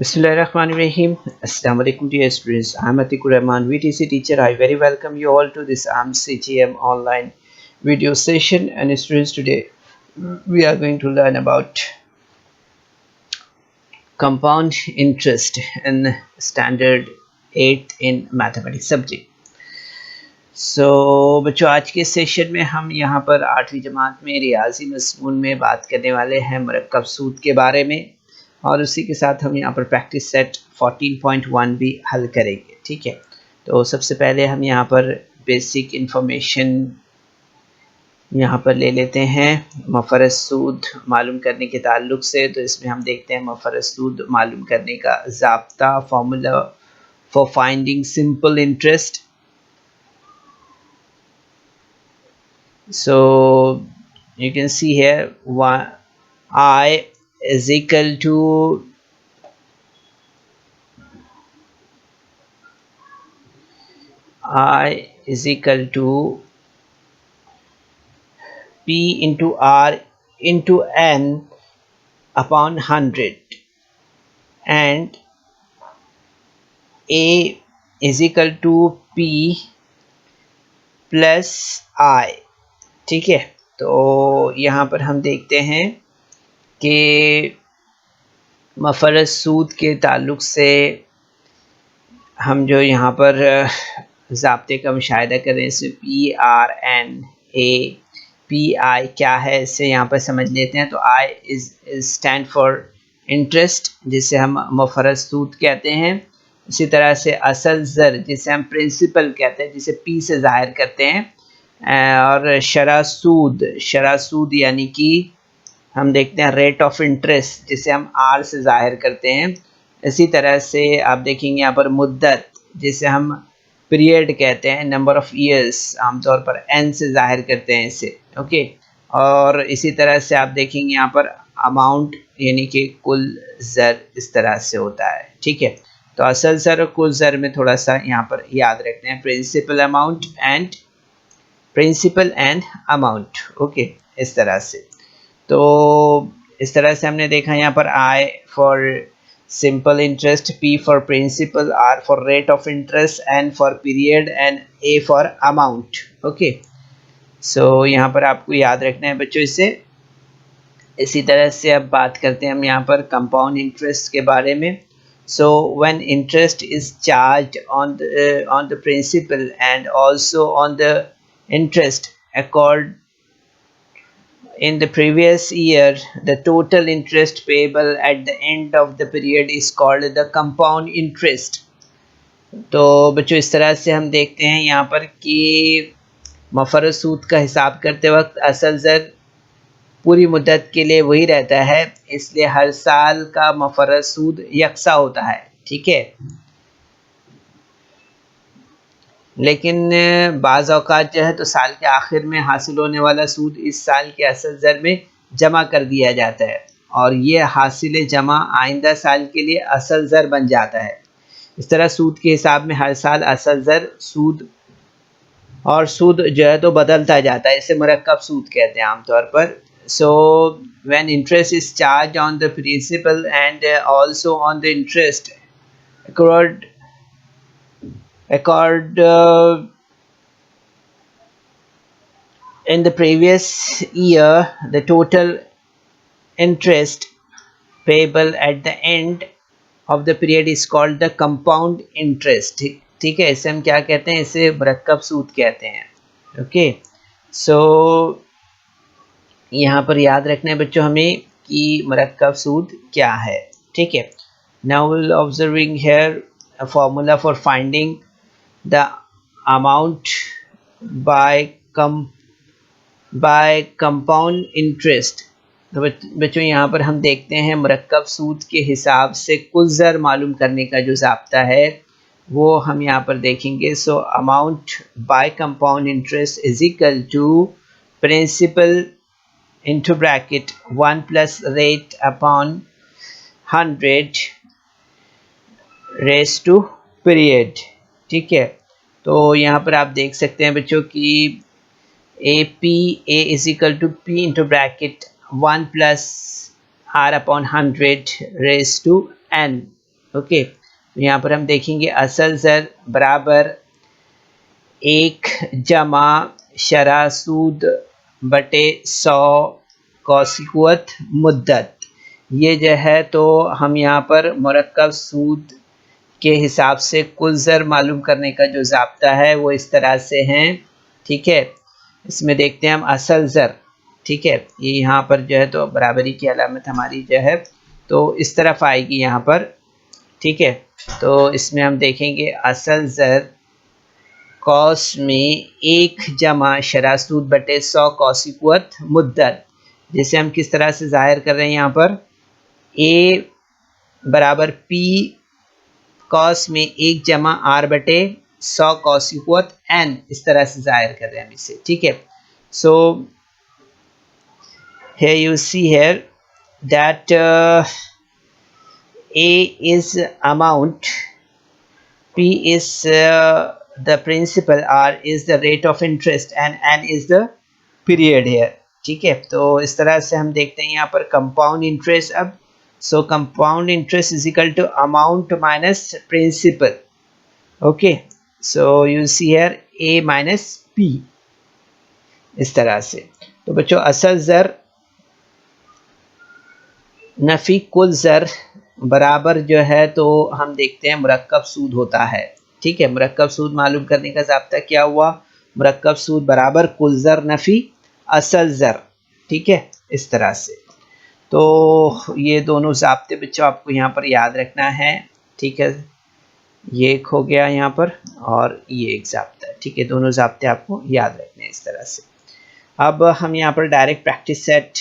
Bismillahirrahmanirrahim. Assalamu alaikum dear students. I am Atikur Rahman, VTC teacher. I very welcome you all to this CGM online video session. And students, today we are going to learn about compound interest in standard 8 in mathematics subject. So बच्चों, आज के session में हम यहाँ पर 8वीं जमात में रियाजी मज़मून में बात करने वाले हैं मरकब सूद के बारे में, और उसी के साथ हम यहाँ पर प्रैक्टिस सेट 14.1 भी हल करेंगे। ठीक है, तो सबसे पहले हम यहाँ पर बेसिक इंफॉर्मेशन यहाँ पर ले लेते हैं मफरज सूद मालूम करने के ताल्लुक से। तो इसमें हम देखते हैं मफरज सूद मालूम करने का ज़ाब्ता, formula for finding simple interest. So you can see here I is equal to P into R into N upon 100, and A is equal to P plus I। ठीक है, तो यहाँ पर हम देखते हैं कि मफरज सूद के ताल्लुक से हम जो यहाँ पर ज़ाब्ते का मुशाहिदा करें, इसमें PRNA PI क्या है इसे यहाँ पर समझ लेते हैं। तो I is stand for interest, जिसे हम मफरज सूद कहते हैं। इसी तरह से असल ज़र, जिसे हम प्रिंसिपल कहते हैं, जिसे P से ज़ाहिर करते हैं। और शरह सूद यानी कि हम देखते हैं रेट ऑफ इंटरेस्ट, जिसे हम R से ज़ाहिर करते हैं। इसी तरह से आप देखेंगे यहाँ पर मुद्दत, जिसे हम पीरियड कहते हैं, नंबर ऑफ़ ईयर्स आमतौर पर N से ज़ाहिर करते हैं इसे। ओके, और इसी तरह से आप देखेंगे यहाँ पर अमाउंट यानी कि कुल ज़र इस तरह से होता है। ठीक है, तो असल ज़र और कुल ज़र में थोड़ा सा यहाँ पर याद रखते हैं, प्रिंसिपल एंड अमाउंट। ओके, इस तरह से। तो इस तरह से हमने देखा यहाँ पर I for simple interest, P for principal, R for rate of interest, N for period and A for amount. Okay, so यहाँ पर आपको याद रखना है बच्चों इसे। इसी तरह से अब बात करते हैं हम यहाँ पर कंपाउंड इंटरेस्ट के बारे में। So when interest is charged on the principal and also on the interest accrued in the previous year, the total interest payable at the end of the period is called the compound interest। तो बच्चों, इस तरह से हम देखते हैं यहाँ पर कि मफरज सूद का हिसाब करते वक्त असल ज़र पूरी मुद्दत के लिए वही रहता है, इसलिए हर साल का मफरज सूद यकसा होता है। ठीक है, लेकिन बाज़ औक़ात जो है तो साल के आखिर में हासिल होने वाला सूद इस साल के असल ज़र में जमा कर दिया जाता है, और ये हासिल जमा आइंदा साल के लिए असल ज़र बन जाता है। इस तरह सूद के हिसाब में हर साल असल ज़र सूद जो है तो बदलता जाता है, इसे मरकब सूद कहते हैं आमतौर पर। So when interest is charged on the principal and also on the interest accrued in the previous year, the total interest payable at the end of the period is called the compound interest। ठीक है, इसे हम क्या कहते हैं, इसे मरकब सूद कहते हैं। ओके, सो यहाँ पर याद रखना है बच्चों हमें कि मरकब सूद क्या है। ठीक है, now will observing here a formula for finding the amount by compound interest. तो बच्चों, यहाँ पर हम देखते हैं मरकब सूद के हिसाब से कुल ज़र मालूम करने का जो ज़ाब्ता है वो हम यहाँ पर देखेंगे। So amount by compound interest is equal to principal into bracket 1 plus rate upon 100 raised to period। ठीक है, तो यहाँ पर आप देख सकते हैं बच्चों कि A is equal to P into bracket 1 plus R upon 100 raised to N। Okay, तो यहाँ पर हम देखेंगे असल ज़र बराबर 1 जमा शरह सूद बटे 100 कौसिकुवत मुद्दत। ये जो है तो हम यहाँ पर मुरक्कब सूद के हिसाब से कुल ज़र मालूम करने का जो ज़ाब्ता है वो इस तरह से हैं। ठीक है, इसमें देखते हैं हम असल ज़र। ठीक है, ये यहाँ पर जो है तो बराबरी की अलामत हमारी जो है तो इस तरफ आएगी यहाँ पर। ठीक है, तो इसमें हम देखेंगे असल ज़र कौस में 1 जमा शरह सूद बटे 100 कौसिकुवत मुद्दत, जिसे हम किस तरह से ज़ाहिर कर रहे हैं यहाँ पर a बराबर p कॉस में 1 जमा r बटे 100 कौसिकुवत n, इस तरह से ज़ाहिर कर रहे हैं हम इसे। ठीक है, सो here you see here that a is amount, p is the principal, r is the rate of interest and n is the period here। ठीक है, तो इस तरह से हम देखते हैं यहाँ पर कंपाउंड इंटरेस्ट। अब so compound interest is equal to amount minus principal. Okay, so you see here a minus p, इस तरह से। तो बच्चों असल ज़र नफ़ी कुल ज़र बराबर जो है तो हम देखते हैं मुरक्कब सूद होता है। ठीक है, मुरक्कब सूद मालूम करने का ज़ाब्ता क्या हुआ, मुरक्कब सूद बराबर कुल ज़र नफ़ी असल ज़र। ठीक है, इस तरह से। तो ये दोनों ज़ाब्ते बच्चों आपको यहाँ पर याद रखना है। ठीक है, ये एक हो गया यहाँ पर और ये एक ज़ाब्ता है। ठीक है, दोनों ज़ाब्ते आपको याद रखने हैं इस तरह से। अब हम यहाँ पर डायरेक्ट प्रैक्टिस सेट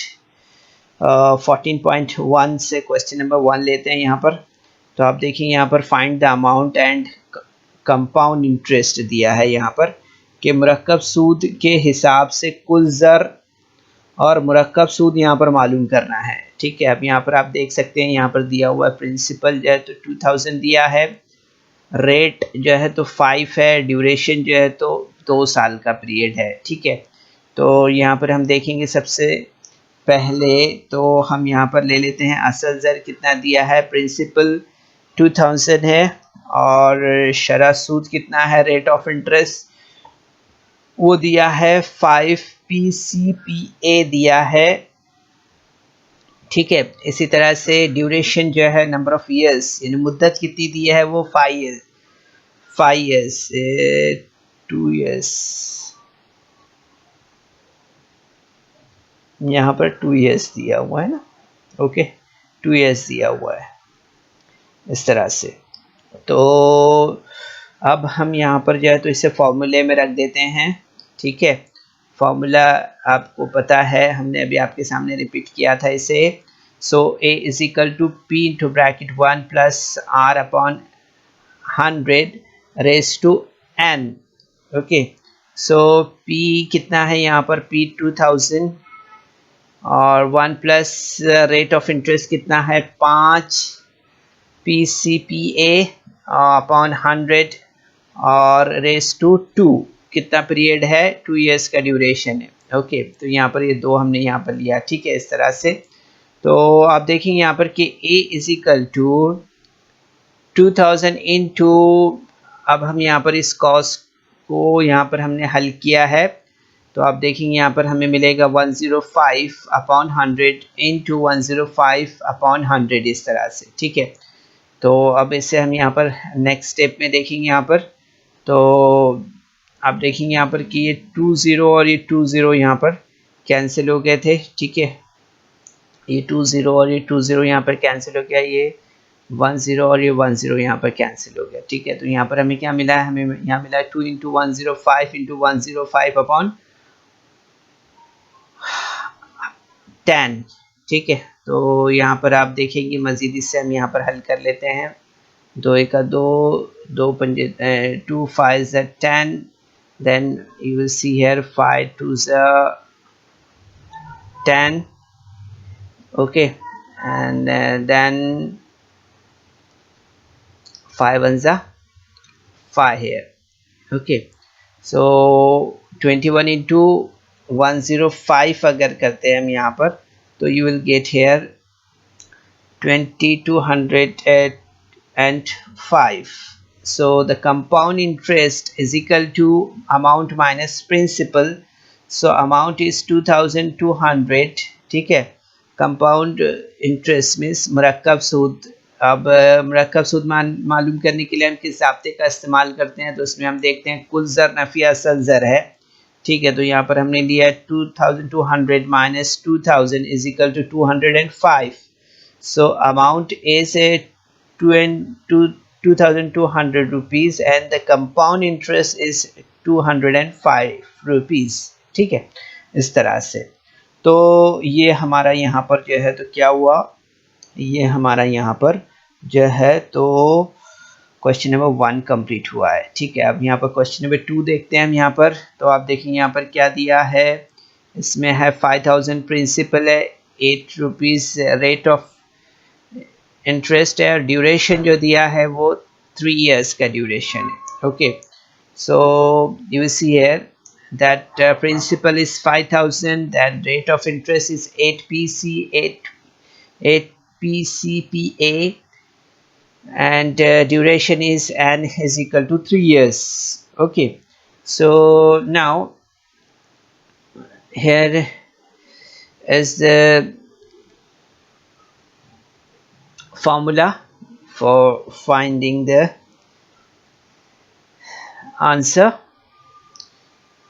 14.1 से क्वेश्चन नंबर 1 लेते हैं यहाँ पर। तो आप देखेंगे यहाँ पर find the amount and compound interest दिया है यहाँ पर कि मुरक्कब सूद के हिसाब से कुल ज़र और मुरक्कब सूद यहाँ पर मालूम करना है। ठीक है, अब यहाँ पर आप देख सकते हैं यहाँ पर दिया हुआ है प्रिंसिपल जो है तो 2000 दिया है, रेट जो है तो 5 है, ड्यूरेशन जो है तो 2 साल का पीरियड है। ठीक है, तो यहाँ पर हम देखेंगे सबसे पहले तो हम यहाँ पर ले लेते हैं असल ज़र कितना दिया है, प्रिंसिपल 2000 है और शरह सूद कितना है, रेट ऑफ इंटरेस्ट वो दिया है 5 PCPA दिया है। ठीक है, इसी तरह से ड्यूरेशन जो है नंबर ऑफ ईयर्स यानी मुद्दत कितनी दी है वो 5 ईयर्स 2 ईयर्स, यहाँ पर 2 ईयर्स दिया हुआ है ना। ओके, 2 ईयर्स दिया हुआ है इस तरह से। तो अब हम यहाँ पर जो है तो इसे फॉर्मूले में रख देते हैं। ठीक है, फॉर्मूला आपको पता है, हमने अभी आपके सामने रिपीट किया था इसे। So a is equal to p into bracket 1 plus r upon 100 raise to n। Okay, so p कितना है यहाँ पर, p 2000 और 1 प्लस रेट ऑफ इंटरेस्ट कितना है 5 PCPA अपॉन 100 और रेस टू 2, कितना पीरियड है 2 ईयर्स का ड्यूरेशन है। ओके, तो यहाँ पर ये दो हमने यहाँ पर लिया। ठीक है, इस तरह से। तो आप देखेंगे यहाँ पर कि a is equal to 2000 into, अब हम यहाँ पर इस कॉस को यहाँ पर हमने हल किया है तो आप देखेंगे यहाँ पर हमें मिलेगा 105 अपॉन 100 इंटू 105 अपॉन 100, इस तरह से। ठीक है, तो अब इसे हम यहाँ पर नेक्स्ट स्टेप में देखेंगे यहाँ पर। तो आप देखेंगे यहाँ पर कि ये 20 और ये 20 यहाँ पर कैंसिल हो गए थे। ठीक है, ये 20 और ये 20 यहाँ पर कैंसिल हो गया, ये 10 और ये 10 यहाँ पर कैंसिल हो गया। ठीक है, तो यहाँ पर हमें क्या मिला है, हमें यहाँ मिला है 2 इंटू 105 इंटू 105 अपॉन 10। ठीक है, तो यहाँ पर आप देखेंगे मज़ीद इससे हम यहाँ पर हल कर लेते हैं। 2 एका 2, 2 पंजे 2 5 ज़ा 10, then you will see here 5 2 ज़ा 10, okay, and then 5 1 ज़ा 5 here। okay, so 21 into 105 अगर करते हैं हम यहाँ पर तो you will get here 2200 and 5. So the compound interest is equal to amount minus principal. So amount is 2200. ठीक है, कंपाउंड इंटरेस्ट मीन्स मरकब सूद. अब मरकब सूद मालूम करने के लिए हम किस ज़ाब्ते का इस्तेमाल करते हैं, तो उसमें हम देखते हैं कुल ज़र नफ़ी असल ज़र है. ठीक है, तो यहाँ पर हमने लिया है 2200 minus 2000 is equal to 205. So amount is a 2200 rupees and the compound interest is 205 rupees. ठीक है, इस तरह से. तो ये हमारा यहाँ पर जो है तो क्या हुआ, ये हमारा यहाँ पर जो है तो क्वेश्चन नंबर 1 कंप्लीट हुआ है. ठीक है, अब यहाँ पर क्वेश्चन नंबर 2 देखते हैं हम यहाँ पर. तो आप देखेंगे यहाँ पर क्या दिया है, इसमें है 5000 प्रिंसिपल है, 8 रुपीज़ रेट ऑफ इंटरेस्ट है, और ड्यूरेशन जो दिया है वो 3 years का ड्यूरेशन है. Okay, so you see here that principal is 5000, then rate of interest is 8 PCPA, and duration is n is equal to 3 years. Okay, so now here is the formula for finding the answer.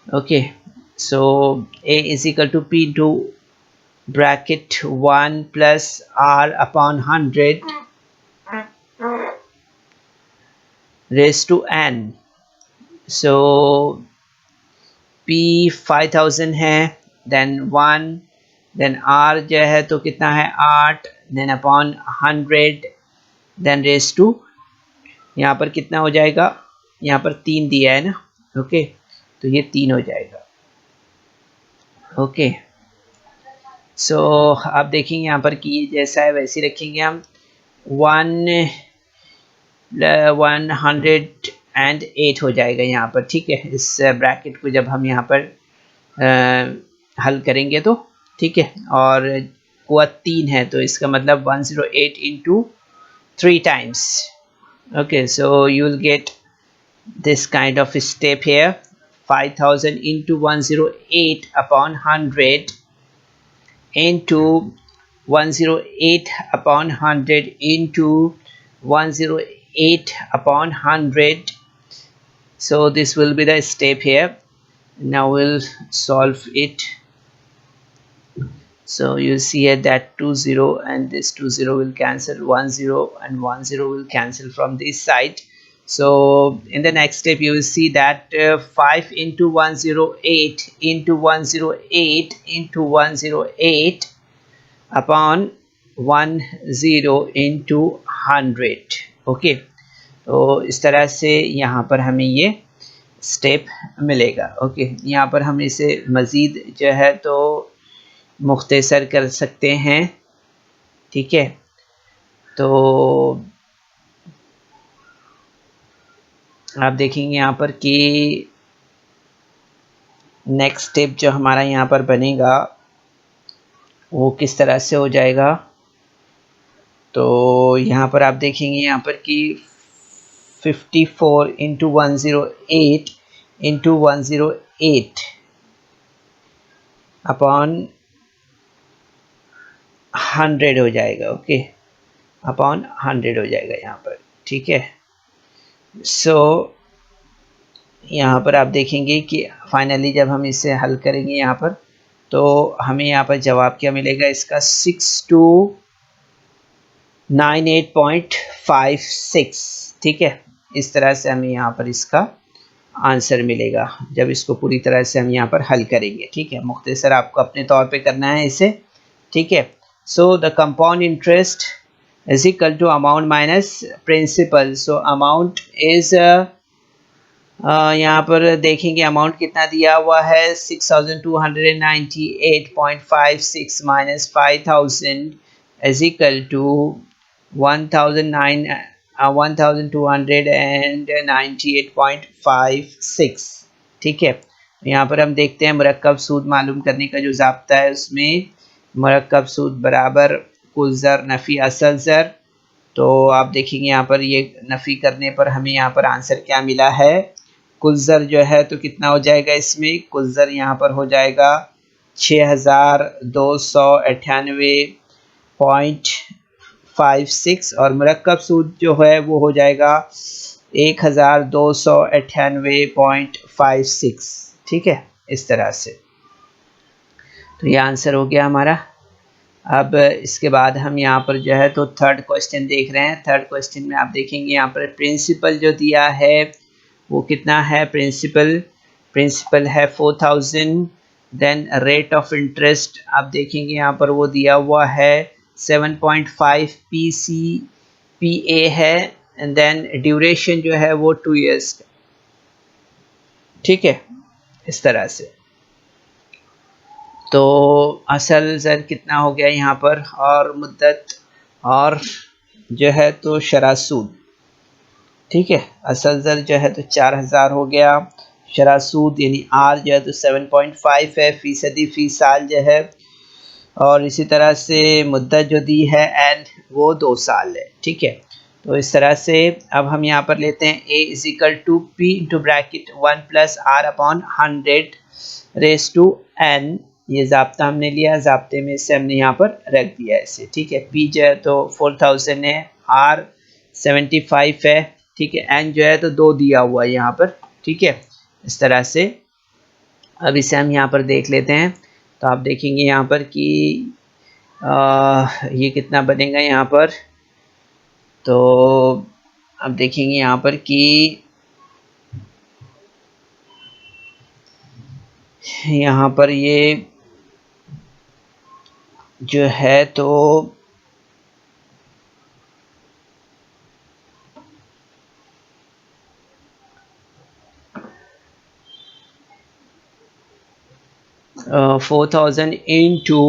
Okay, so A is equal to P into bracket 1 plus R upon 100 raised to n. So P 5000 है, then 1, then R जो है तो कितना है 8, then upon 100, then raised to, यहाँ पर कितना हो जाएगा, यहाँ पर 3 दिया है ना. ओके, तो ये 3 हो जाएगा. ओके, सो आप देखेंगे यहाँ पर कि जैसा है वैसे रखेंगे हम. 108 हो जाएगा यहाँ पर. ठीक है, इस ब्रैकेट को जब हम यहाँ पर हल करेंगे तो ठीक है, और कुआ 3 है तो इसका मतलब 108 into 3 times. Okay, so you will get this kind of step here. 5000 into 108 upon 100 into 108 upon 100 into 108 upon 100. So this will be the step here. Now we'll solve it. So you see here that 20 and this 20 will cancel, 10 and 10 will cancel from this side. So in the next step you will see that 5 into 108 into 108 into 108 upon 10 into 100. Okay, तो इस तरह से यहाँ पर हमें ये step मिलेगा. Okay, यहाँ पर हम इसे मज़ीद जो है तो मुख्तसर कर सकते हैं. ठीक है, तो आप देखेंगे यहाँ पर कि नेक्स्ट स्टेप जो हमारा यहाँ पर बनेगा वो किस तरह से हो जाएगा. तो यहाँ पर आप देखेंगे यहाँ पर कि 54 into 108 into 108 अपॉन 100 हो जाएगा. ओके, अपॉन 100 हो जाएगा यहाँ पर. ठीक है, सो यहाँ पर आप देखेंगे कि फाइनली जब हम इसे हल करेंगे यहाँ पर तो हमें यहाँ पर जवाब क्या मिलेगा इसका, 6298.56. ठीक है, इस तरह से हमें यहाँ पर इसका आंसर मिलेगा जब इसको पूरी तरह से हम यहाँ पर हल करेंगे. ठीक है, मुख्तसर आपको अपने तौर पे करना है इसे. ठीक है, so the compound interest is equal to amount minus principal. So amount is यहाँ पर देखेंगे अमाउंट कितना दिया हुआ है, 6298.56 माइनस 5000 इज इक्वल टू 1298.56. ठीक है, यहाँ पर हम देखते हैं मरकब सूद मालूम करने का जो ज़ाब्ता है उसमें मरकब सूद बराबर कुल ज़र नफ़ी असल ज़र तो आप देखेंगे यहाँ पर ये नफ़ी करने पर हमें यहाँ पर आंसर क्या मिला है, कुल ज़र जो है तो कितना हो जाएगा, इसमें कुल ज़र यहाँ पर हो जाएगा 6298.56 और मरकब सूद जो है वो हो जाएगा 1298.56। ठीक है, इस तरह से। तो ये आंसर हो गया हमारा। अब इसके बाद हम यहाँ पर जो है तो थर्ड क्वेश्चन देख रहे हैं। थर्ड क्वेश्चन में आप देखेंगे यहाँ पर प्रिंसिपल जो दिया है वो कितना है, प्रिंसिपल है 4000। देन रेट ऑफ इंटरेस्ट आप देखेंगे यहाँ पर वो दिया हुआ है 7.5 PA है। एंड देन ड्यूरेशन जो है वो 2 years। ठीक है, इस तरह से। तो असल ज़र कितना हो गया यहाँ पर, और मुद्दत और जो है तो शरह सूद। ठीक है, असल ज़र जो है तो 4000 हो गया, शरह सूद यानी आर जो है तो 7.5 है फ़ीसदी फ़ी साल जो है, और इसी तरह से मुद्दत जो दी है एंड वो 2 साल है। ठीक है, तो इस तरह से अब हम यहाँ पर लेते हैं a is equal to P into bracket 1 plus R upon 100 raise to n। ये ज़ाब्ता हमने लिया, ज़ाब्ते में से हमने यहाँ पर रख दिया ऐसे। ठीक है, p जो है तो 4000 है, r 75 है। ठीक है, n जो है तो 2 दिया हुआ है यहाँ पर। ठीक है, इस तरह से। अब इसे हम यहाँ पर देख लेते हैं। तो आप देखेंगे यहाँ पर कि ये कितना बनेगा यहाँ पर, तो आप देखेंगे यहाँ पर कि यहाँ पर ये जो है तो 4000 इंटू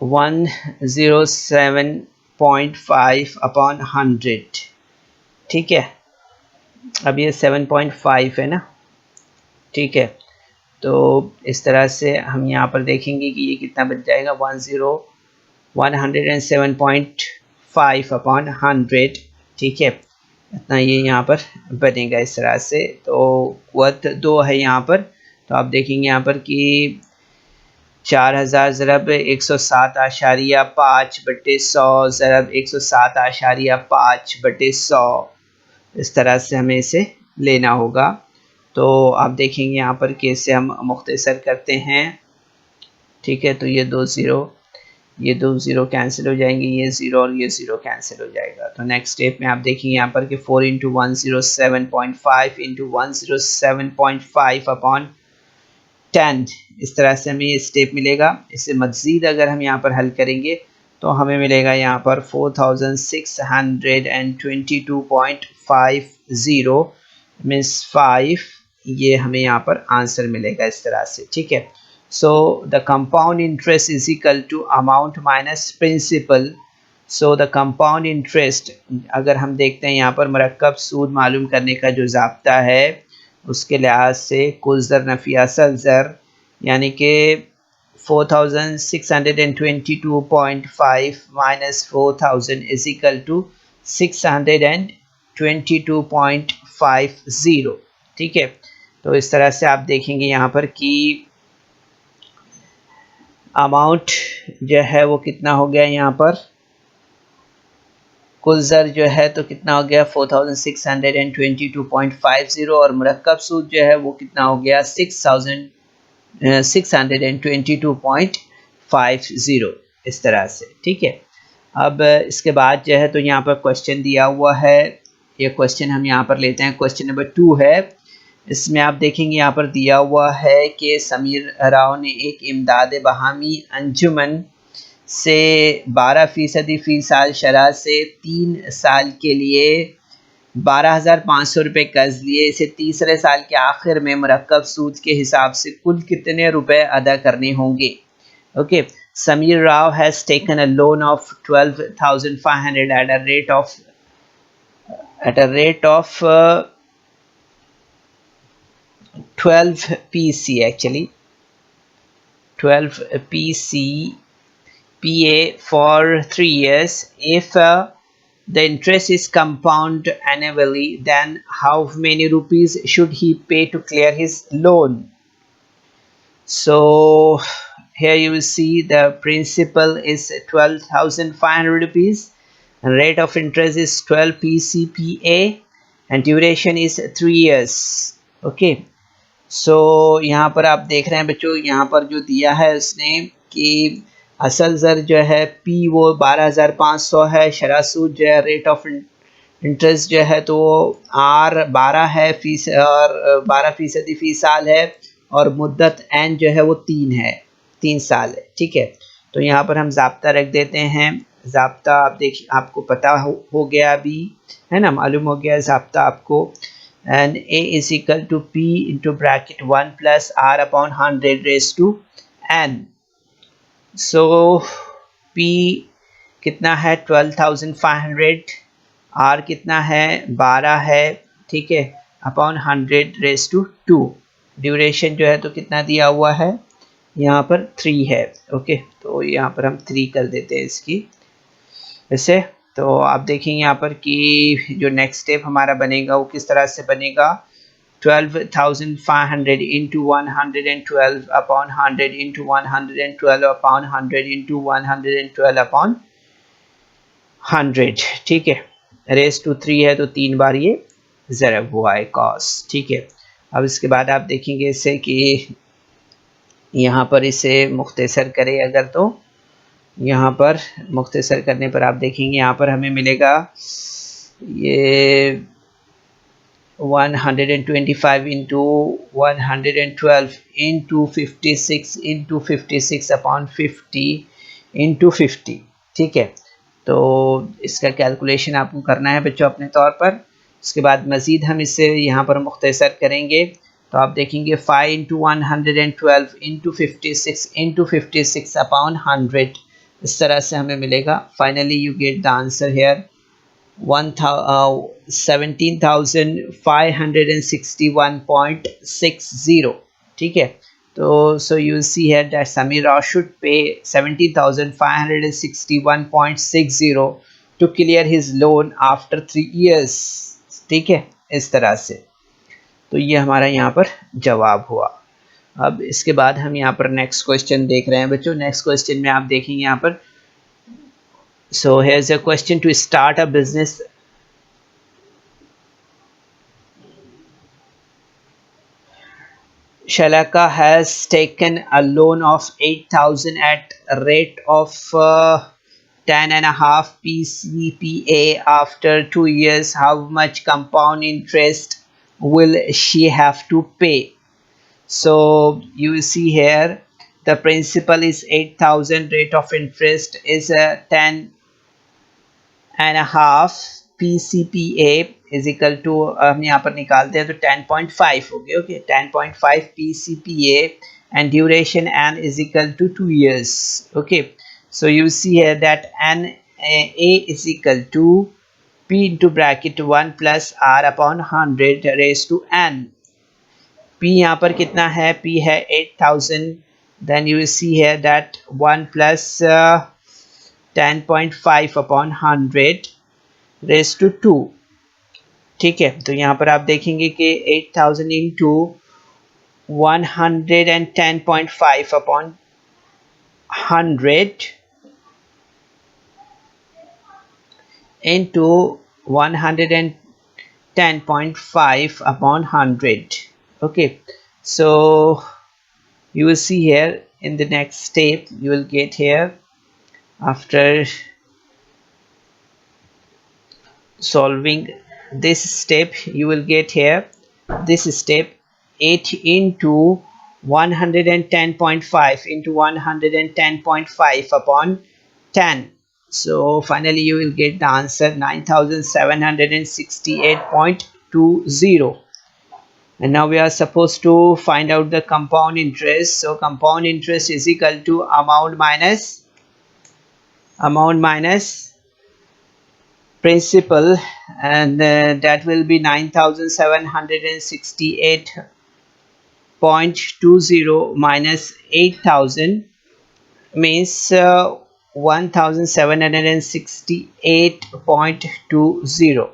107.5 अपॉन 100। ठीक है, अब ये 7.5 है ना। ठीक है, तो इस तरह से हम यहाँ पर देखेंगे कि ये कितना बच जाएगा, 107.5 अपॉन 100। ठीक है, इतना ये यहाँ पर बनेगा इस तरह से। तो वक्त 2 है यहाँ पर। तो आप देखेंगे यहाँ पर कि 4000 ज़रब 107.5/100 ज़रब 107.5/100, इस तरह से हमें इसे लेना होगा। तो आप देखेंगे यहाँ पर कि इसे हम मुख्तसर करते हैं। ठीक है, तो ये 2 ज़ीरो कैंसिल हो जाएंगे, ये 0 और ये 0 कैंसिल हो जाएगा। तो नेक्स्ट स्टेप में आप देखेंगे यहाँ पर कि 4 इंटू 107.5 इंटू 107.5 अपॉन 10, इस तरह से हमें ये स्टेप मिलेगा। इससे मज़ीद अगर हम यहाँ पर हल करेंगे तो हमें मिलेगा यहाँ पर 4622.50 मीन्स 5, ये हमें यहाँ पर आंसर मिलेगा इस तरह से। ठीक है, so the compound interest is equal to amount minus principal. So the compound interest, अगर हम देखते हैं यहाँ पर मरकब सूद मालूम करने का जो ज़ाब्ता है उसके लिहाज से कुल ज़र नफ़ी असल ज़र यानी कि 4622.5 माइनस 4000 इज इक्वल टू 622.50। ठीक है, तो इस तरह से आप देखेंगे यहाँ पर कि अमाउंट जो है वो कितना हो गया, यहाँ पर कुल ज़र जो है तो कितना हो गया 4622.50 और मरकब सूद जो है वो कितना हो गया 622.50 इस तरह से। ठीक है, अब इसके बाद जो है तो यहाँ पर क्वेश्चन दिया हुआ है, ये क्वेश्चन हम यहाँ पर लेते हैं। क्वेश्चन नंबर 2 है। इसमें आप देखेंगे यहाँ पर दिया हुआ है कि समीर राव ने एक इमदाद बहामी अंजुमन से 12% फ़ी साल शरह से 3 साल के लिए 12,500 रुपये कर्ज लिए। इसे तीसरे साल के आखिर में मरकब सूद के हिसाब से कुल कितने रुपए अदा करने होंगे। Okay, Sameer Rao has taken a loan of 12,500 at a rate of 12 PC actually 12 PC PA for 3 years. If the interest is compound annually, then how many rupees should he pay to clear his loan? So here you will see the principal is 12,500 rupees and rate of interest is 12 PCPA and duration is 3 years. Okay, सो यहाँ पर आप देख रहे हैं बच्चों, यहाँ पर जो दिया है उसने कि असल ज़र जो है पी वो 12,500 है, शरह सूद जो है रेट ऑफ इंटरेस्ट जो है तो आर 12 है फीस और 12% फी साल है और मुद्दत एन जो है वो 3 है, 3 साल है। ठीक है, तो यहाँ पर हम ज़ाब्ता रख देते हैं। ज़ाब्ता आप देखिए, आपको पता हो गया अभी, है ना, मालूम हो गया ज़ाब्ता आपको। And A is equal to P into bracket 1 plus R upon 100 raised to N. So P कितना है 12,500, R कितना है 12 है, ठीक है, अपॉन 100 रेज टू 2। ड्यूरेशन जो है तो कितना दिया हुआ है यहाँ पर 3 है। ओके, तो यहाँ पर हम 3 कर देते हैं इसकी वैसे। तो आप देखेंगे यहाँ पर कि जो नेक्स्ट स्टेप हमारा बनेगा वो किस तरह से बनेगा, 12,500 into 112 upon 100 into 112 upon 100 into 112 upon 100। ठीक है, रेस टू 3 है तो 3 बार ये ज़रब हुआ है कॉस। ठीक है, अब इसके बाद आप देखेंगे इसे कि यहाँ पर इसे मुख्तसर करें अगर, तो यहाँ पर मुख्तसर करने पर आप देखेंगे यहाँ पर हमें मिलेगा ये 125 into 112 into 56 into 56 upon 50 into 50। ठीक है, तो इसका कैलकुलेशन आपको करना है बच्चों अपने तौर पर। उसके बाद मज़ीद हम इसे यहाँ पर मुख्तसर करेंगे तो आप देखेंगे 5 इंटू 112 इंटू 56 इंटू 56 अपॉन 100, इस तरह से हमें मिलेगा। Finally you get the answer here 17,561.60। ठीक है, तो so you see here that Samira should pay 17,561.60 to clear his loan after 3 years। ठीक है, इस तरह से, तो ये हमारा यहाँ पर जवाब हुआ। अब इसके बाद हम यहाँ पर नेक्स्ट क्वेश्चन देख रहे हैं बच्चों। नेक्स्ट क्वेश्चन में आप देखेंगे यहाँ पर, so here is a question to start a business. Shalaka has taken a loan of 8,000 at a rate of 10.5 PCPA. After 2 years, how much compound interest will she have to pay? So you see here the principal is 8,000, rate of interest is 10.5 PCPA is equal to, हम यहाँ पर निकालते हैं तो 10.5 हो गया। Okay, 10.5 PCPA and duration N is equal to 2 years. Okay, so you see here that N A is equal to P into bracket 1 plus R upon 100 raised to N. P यहाँ पर कितना है, P है 8,000, then you see here that 1 plus 10.5 upon 100 raised to 2। ठीक है, तो यहाँ पर आप देखेंगे कि 8,000 into 110.5 upon 100 into 110.5 upon 100। Okay, so you will see here in the next step you will get here, after solving this step you will get here this step 8 into 110.5 into 110.5 upon 10. So finally you will get the answer 9,768.20. and now we are supposed to find out the compound interest. So compound interest is equal to amount minus principal, and that will be 9,768.20 minus 8,000 means 1768.20.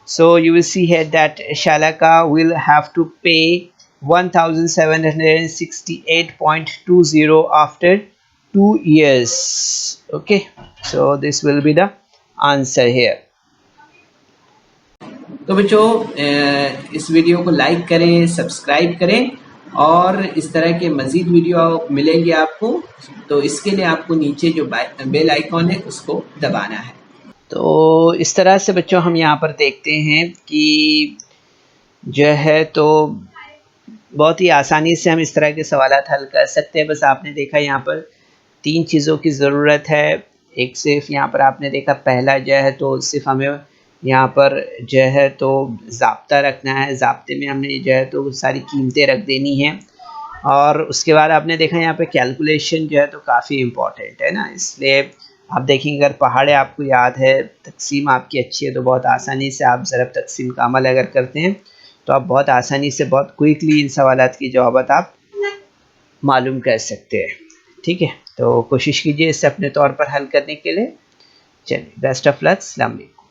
So you will see here that Shalaka will have to pay 1768.20 after 2 years. Okay, so this will be the answer here. तो बच्चों इस video को like करें, subscribe करें और इस तरह के मज़ीद वीडियो मिलेंगे आपको। तो इसके लिए आपको नीचे जो बेल आइकॉन है उसको दबाना है। तो इस तरह से बच्चों हम यहाँ पर देखते हैं कि जो है तो बहुत ही आसानी से हम इस तरह के सवालात हल कर सकते हैं। बस आपने देखा यहाँ पर 3 चीज़ों की ज़रूरत है। एक सिर्फ यहाँ पर आपने देखा पहला जो है तो सिर्फ हमें यहाँ पर जो है तो ज़ाब्ता रखना है, ज़ाब्ते में हमने जो है तो सारी कीमतें रख देनी हैं। और उसके बाद आपने देखा यहाँ पे कैलकुलेशन जो है तो काफ़ी इम्पॉर्टेंट है ना, इसलिए आप देखेंगे अगर पहाड़े आपको याद है, तकसीम आपकी अच्छी है तो बहुत आसानी से आप ज़रब तकसीम का अमल अगर करते हैं तो आप बहुत आसानी से बहुत क्विकली इन सवालात की जवाबात आप मालूम कर सकते हैं। ठीक है, तो कोशिश कीजिए इसे अपने तौर पर हल करने के लिए। चलिए, बेस्ट ऑफ लक, अस्सलाम वालेकुम।